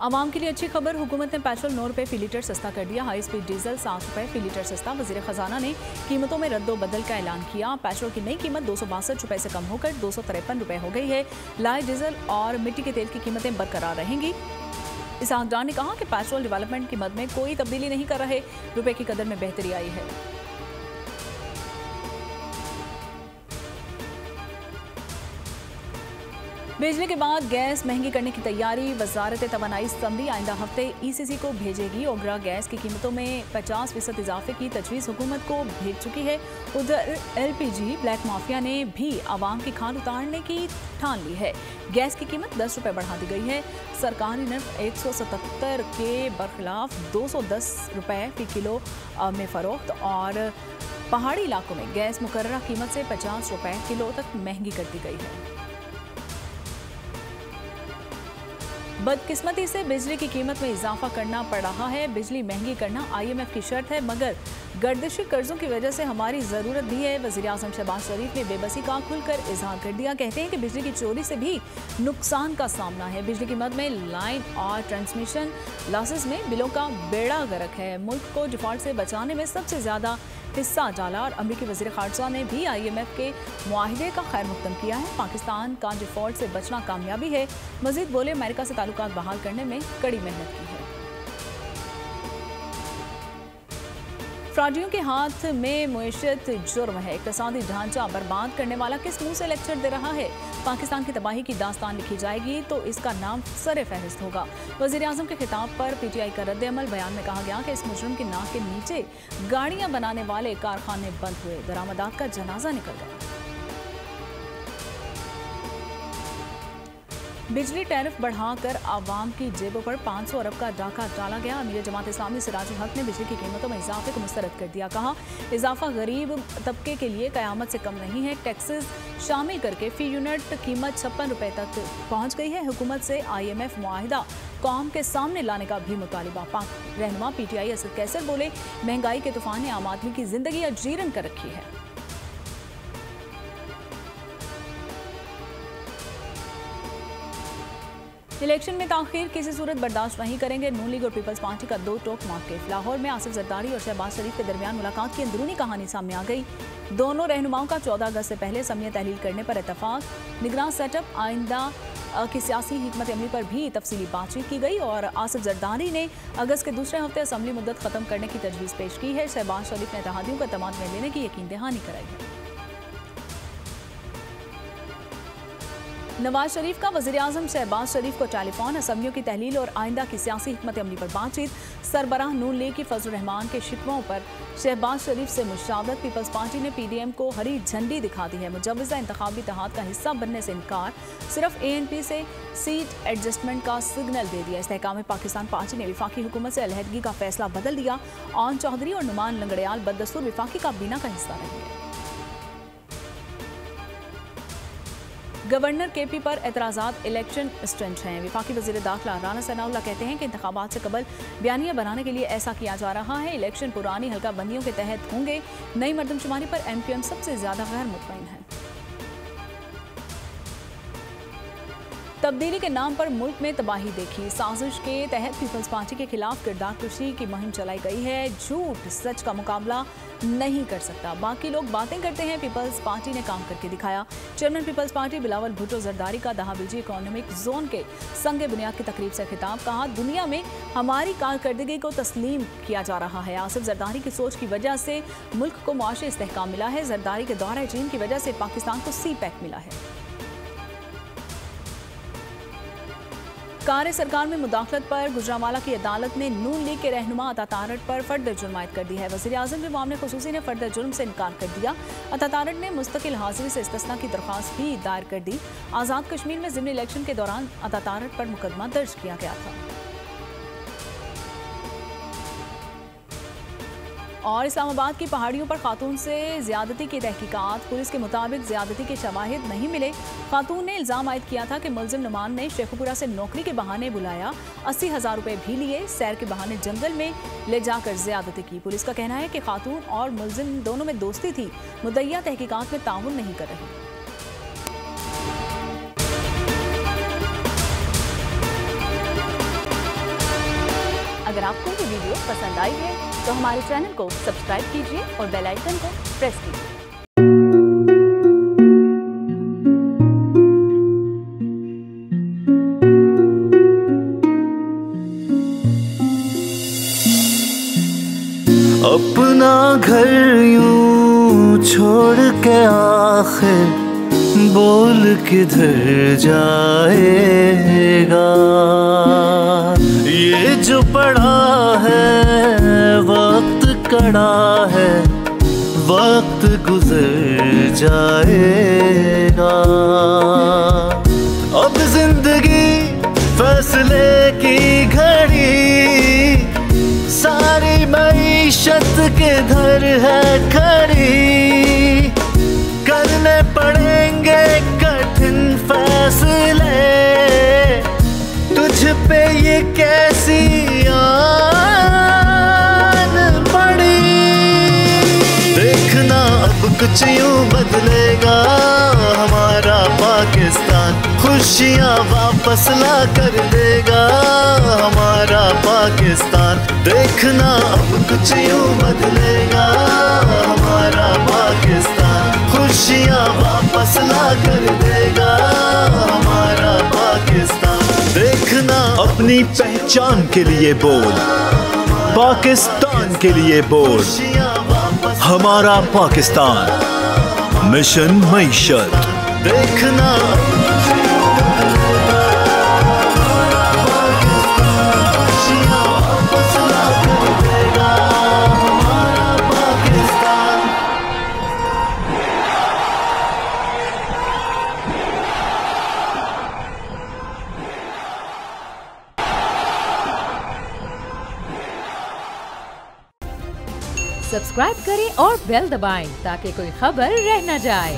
आवाम के लिए अच्छी खबर, हुकूमत ने पेट्रोल 9 रुपये फी लीटर सस्ता कर दिया। हाई स्पीड डीजल 7 रुपये फी लीटर सस्ता। वजीर खजाना ने कीमतों में रद्दोबदल का ऐलान किया। पेट्रोल की नई कीमत 262 रुपये से कम होकर 253 रुपये हो गई है। लाइट डीजल और मिट्टी के तेल की कीमतें बरकरार रहेंगी। इसहाक डार ने कहा कि पेट्रोल डेवलपमेंट की मद में कोई तब्दीली नहीं कर रहे, रुपये की कदर में बेहतरी आई है। बिजली के बाद गैस महंगी करने की तैयारी, वजारत तवानाई असम्बली आइंदा हफ्ते ECC को भेजेगी। ओगरा गैस की कीमतों में 50% इजाफे की तजवीज़ हुकूमत को भेज चुकी है। उधर LPG ब्लैक माफिया ने भी आवाम की खान उतारने की ठान ली है। गैस की कीमत 10 रुपये बढ़ा दी गई है। सरकारी नर्फ 177 के बरखिलाफ 210 रुपये फी किलो में फरोख्त और पहाड़ी इलाकों में गैस मुकर्ररा कीमत से 50 रुपये किलो तक महंगी कर दी गई है। बदकिस्मती से बिजली की कीमत में इजाफा करना पड़ रहा है। बिजली महंगी करना IMF की शर्त है, मगर गर्दिशी कर्जों की वजह से हमारी ज़रूरत भी है। वज़ीर आज़म शहबाज शरीफ ने बेबसी का खुलकर इजहार कर दिया। कहते हैं कि बिजली की चोरी से भी नुकसान का सामना है। बिजली की मद में लाइन और ट्रांसमिशन लॉसेस में बिलों का बेड़ा गर्क है। मुल्क को डिफॉल्ट से बचाने में सबसे ज़्यादा हिस्सा डाला और अमरीकी वज़ीर ख़ारजा ने भी IMF के मुआहिदे का खैर मकदम किया है। पाकिस्तान का डिफॉल्ट से बचना कामयाबी है। मज़ीद बोले, अमेरिका से ताल्लुकात बहाल करने में कड़ी मेहनत की है। फ्रॉडियों के हाथ में मुईशत जुर्म है। इक़्तिसादी ढांचा बर्बाद करने वाला किस मुंह से लेक्चर दे रहा है? पाकिस्तान की तबाही की दास्तान लिखी जाएगी तो इसका नाम सर फहरिस्त होगा। वज़ीर आज़म के खिताब पर PTI का रद्द-ए-अमल। बयान में कहा गया कि इस मुजरिम की नाक के नीचे गाड़ियां बनाने वाले कारखाने बंद हुए, दरामदात का जनाजा निकल गया। बिजली टैरिफ बढ़ाकर आवाम की जेबों पर 500 अरब का डाका डाला गया। अमीर जमात इस्लामी सिराजुल हक ने बिजली की कीमतों में इजाफे को मुस्तरद कर दिया। कहा, इजाफा गरीब तबके के लिए कयामत से कम नहीं है। टैक्सेस शामिल करके फी यूनिट कीमत 56 रुपये तक पहुंच गई है। हुकूमत से IMF मुआहिदा कौम के सामने लाने का भी मुतालिबा। पाक रहनुमा PTI असद कैसर बोले, महंगाई के तूफान ने आम आदमी की जिंदगी अजीरन कर रखी है। इलेक्शन में ताखीर किसी सूरत बर्दाश्त नहीं करेंगे। नून लीग और पीपल्स पार्टी का 2 टोक मौक़िफ़। लाहौर में आसिफ जरदारी और शहबाज शरीफ के दरमियान मुलाकात की अंदरूनी कहानी सामने आ गई। दोनों रहनुमाओं का 14 अगस्त से पहले असम्बली तहलील करने पर इत्तफाक। निगरान सेटअप आइंदा की सियासी हिकमत अमली पर भी तफसीली बातचीत की गई और आसिफ जरदारी ने अगस्त के दूसरे हफ्ते असम्बली मुद्दत ख़त्म करने की तजवीज़ पेश की है। शहबाज शरीफ ने इत्तेहादियों का तमाम में लेने की यकीन दहानी कराई है। नवाज शरीफ का वज़ीर आज़म शहबाज शरीफ को टेलीफोन। असम्बलियों की तहलील और आइंदा की सियासी हिकमत अमली पर बातचीत। सरबराह नून लीग की फजल रहमान के शिकवों पर शहबाज शरीफ से मुशावरत। पीपल्स पार्टी ने PDM को हरी झंडी दिखा दी है। मुजव्वज़ा इंतखाबी इत्तेहाद का हिस्सा बनने से इनकार। सिर्फ ANP से सीट एडजस्टमेंट का सिग्नल दे दिया। इस्तेहकाम पाकिस्तान पार्टी ने विफाकी हुकूमत से अलहदगी का फैसला बदल दिया। आन चौधरी और नुमान लंगड़ियाल बदस्तूर विफाकी काबीना का हिस्सा रहेंगे। गवर्नर KP पर एतराज़ात इलेक्शन स्टंट हैं। विफाकी वज़ीर दाखिला राना सनाउल्लाह कहते हैं कि इंतखाबात से कबल बयानिया बनाने के लिए ऐसा किया जा रहा है। इलेक्शन पुरानी हल्का बंदियों के तहत होंगे। नई मरदमशुमारी पर MQM सबसे ज़्यादा गैर मुतमईन है। तब्दीली के नाम पर मुल्क में तबाही देखी। साजिश के तहत पीपल्स पार्टी के खिलाफ किरदार कुशी की मुहिम चलाई गई है। झूठ सच का मुकाबला नहीं कर सकता। बाकी लोग बातें करते हैं, पीपल्स पार्टी ने काम करके दिखाया। Chairman peoples party Bilawal Bhutto Zardari का दहाबीजी इकोनॉमिक जोन के संग बुनियाद की तकरीब से खिताब। कहा, दुनिया में हमारी कारकर्दगी को तस्लीम किया जा रहा है। आसिफ जरदारी की सोच की वजह से मुल्क को मुआशी इस्तेहकाम मिला है। जरदारी के दौरा चीन की वजह से पाकिस्तान को CPEC मिला है। कार सरकार में मुदाखलत पर गुजरांवाला की अदालत ने नून लीग के रहनुमा अता तारड़ पर फर्द जुर्म आयद कर दी है। वज़ीर आज़म के मामले खुसूसी ने फर्द जुर्म से इनकार कर दिया। अता तारड़ ने मुस्तकिल हाजिरी से इस्तिस्ना की दरख्वास्त भी दायर कर दी। आज़ाद कश्मीर में ज़िमनी इलेक्शन के दौरान अता तारड़ पर मुकदमा दर्ज किया गया था। और इस्लामाबाद की पहाड़ियों पर खातून से ज्यादती की तहकीकात। पुलिस के मुताबिक ज्यादती के शवाहिद नहीं मिले। खातून ने इल्ज़ाम आयद किया था कि मुलजिम नुमान ने शेखुपुरा से नौकरी के बहाने बुलाया, 80,000 रुपये भी लिए, सैर के बहाने जंगल में ले जाकर ज्यादती की। पुलिस का कहना है कि खातून और मुलजिम दोनों में दोस्ती थी। मुद्दइया तहकीकात में ताउन नहीं कर रही। अगर आपको ये वीडियो पसंद आई है तो हमारे चैनल को सब्सक्राइब कीजिए और बेल आइकन को प्रेस कीजिए। अपना घर यूं छोड़ के आखिर बोल किधर जाएगा। ये जो पड़ा है वक्त कड़ा है, वक्त गुजर जाएगा। अब जिंदगी फैसले की घड़ी, सारी मईशत किधर है खड़ी। करने पड़ेंगे कठिन फैसले, तुझ पे ये कैसी आन पड़ी। देखना अब कुछ यूं बदलेगा हमारा पाकिस्तान, खुशियाँ वापस ला कर देगा हमारा पाकिस्तान। देखना अब कुछ यूं बदलेगा हमारा पाकिस्तान, खुशियाँ वापस ला कर देगा हमारा पाकिस्तान। देखना अपनी पहचान के लिए बोल, पाकिस्तान के लिए बोल, हमारा पाकिस्तान, मिशन मईशत। देखना सब्सक्राइब करें और बेल दबाएं ताकि कोई खबर रह न जाए।